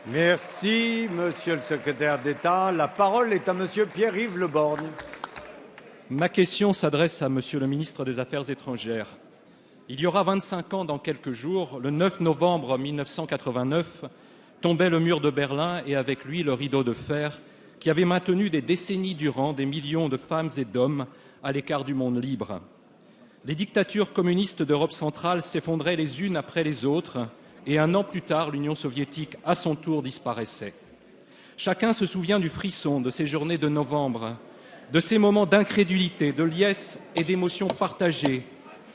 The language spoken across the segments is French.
Merci, monsieur le secrétaire d'État. La parole est à monsieur Pierre-Yves Le Borgne. Ma question s'adresse à monsieur le ministre des Affaires étrangères. Il y aura 25 ans dans quelques jours, le 9 novembre 1989, tombait le mur de Berlin et avec lui le rideau de fer qui avait maintenu des décennies durant des millions de femmes et d'hommes à l'écart du monde libre. Les dictatures communistes d'Europe centrale s'effondraient les unes après les autres et un an plus tard, l'Union soviétique, à son tour, disparaissait. Chacun se souvient du frisson de ces journées de novembre, de ces moments d'incrédulité, de liesse et d'émotion partagées,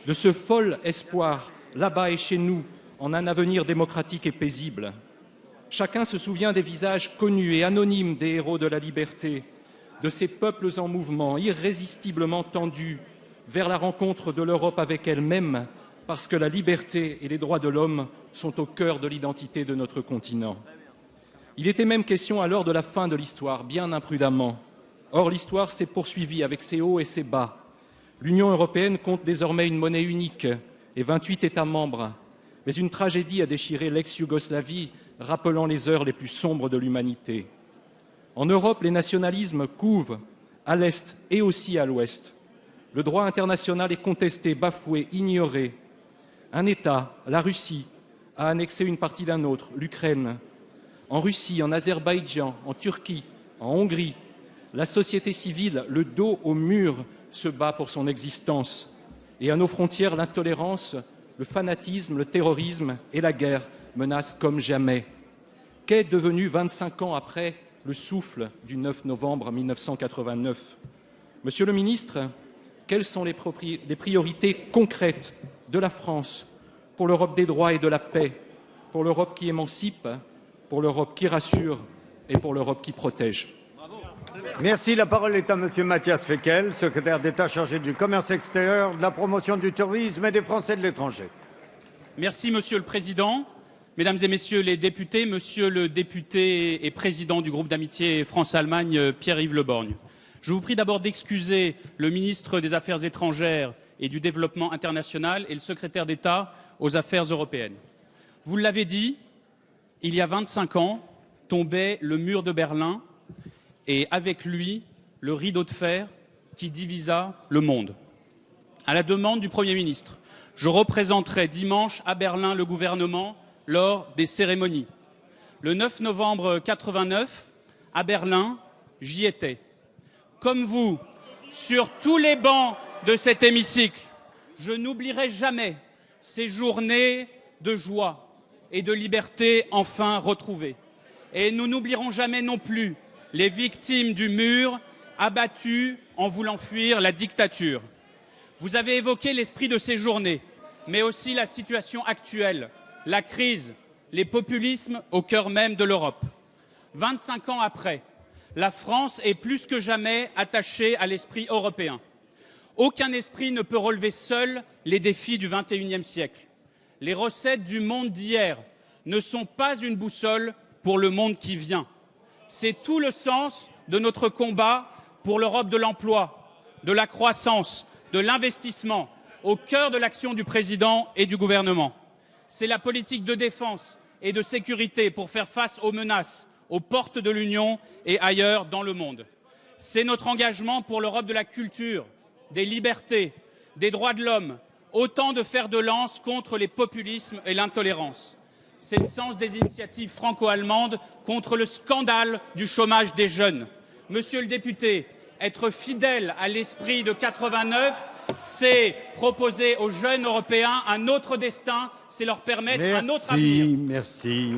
de ce fol espoir, là-bas et chez nous, en un avenir démocratique et paisible. Chacun se souvient des visages connus et anonymes des héros de la liberté, de ces peuples en mouvement, irrésistiblement tendus vers la rencontre de l'Europe avec elle-même, parce que la liberté et les droits de l'homme sont au cœur de l'identité de notre continent. Il était même question alors de la fin de l'histoire, bien imprudemment. Or, l'histoire s'est poursuivie avec ses hauts et ses bas. L'Union européenne compte désormais une monnaie unique et 28 États membres. Mais une tragédie a déchiré l'ex-Yougoslavie, rappelant les heures les plus sombres de l'humanité. En Europe, les nationalismes couvent, à l'Est et aussi à l'Ouest. Le droit international est contesté, bafoué, ignoré. Un État, la Russie, a annexé une partie d'un autre, l'Ukraine. En Russie, en Azerbaïdjan, en Turquie, en Hongrie, la société civile, le dos au mur, se bat pour son existence. Et à nos frontières, l'intolérance, le fanatisme, le terrorisme et la guerre menacent comme jamais. Qu'est devenu 25 ans après le souffle du 9 novembre 1989 ? Monsieur le ministre, quelles sont les priorités concrètes de la France pour l'Europe des droits et de la paix, pour l'Europe qui émancipe, pour l'Europe qui rassure et pour l'Europe qui protège? Merci. La parole est à monsieur Matthias Fekl, secrétaire d'État chargé du commerce extérieur, de la promotion du tourisme et des Français de l'étranger. Merci, monsieur le président. Mesdames et messieurs les députés, monsieur le député et président du groupe d'amitié France-Allemagne, Pierre-Yves Le Borgne. Je vous prie d'abord d'excuser le ministre des Affaires étrangères et du Développement international et le secrétaire d'État aux Affaires européennes. Vous l'avez dit, il y a 25 ans, tombait le mur de Berlin et avec lui, le rideau de fer qui divisa le monde. À la demande du Premier ministre, je représenterai dimanche à Berlin le gouvernement lors des cérémonies. Le 9 novembre 1989, à Berlin, j'y étais. Comme vous, sur tous les bancs de cet hémicycle, je n'oublierai jamais ces journées de joie et de liberté enfin retrouvées. Et nous n'oublierons jamais non plus les victimes du mur abattues en voulant fuir la dictature. Vous avez évoqué l'esprit de ces journées, mais aussi la situation actuelle, la crise, les populismes au cœur même de l'Europe. 25 ans après, la France est plus que jamais attachée à l'esprit européen. Aucun esprit ne peut relever seul les défis du XXIe siècle. Les recettes du monde d'hier ne sont pas une boussole pour le monde qui vient. C'est tout le sens de notre combat pour l'Europe de l'emploi, de la croissance, de l'investissement, au cœur de l'action du président et du gouvernement. C'est la politique de défense et de sécurité pour faire face aux menaces, aux portes de l'Union et ailleurs dans le monde. C'est notre engagement pour l'Europe de la culture, des libertés, des droits de l'homme, autant de fers de lance contre les populismes et l'intolérance. C'est le sens des initiatives franco-allemandes contre le scandale du chômage des jeunes. Monsieur le député, être fidèle à l'esprit de 89, c'est proposer aux jeunes Européens un autre destin, c'est leur permettre un autre avenir. Merci.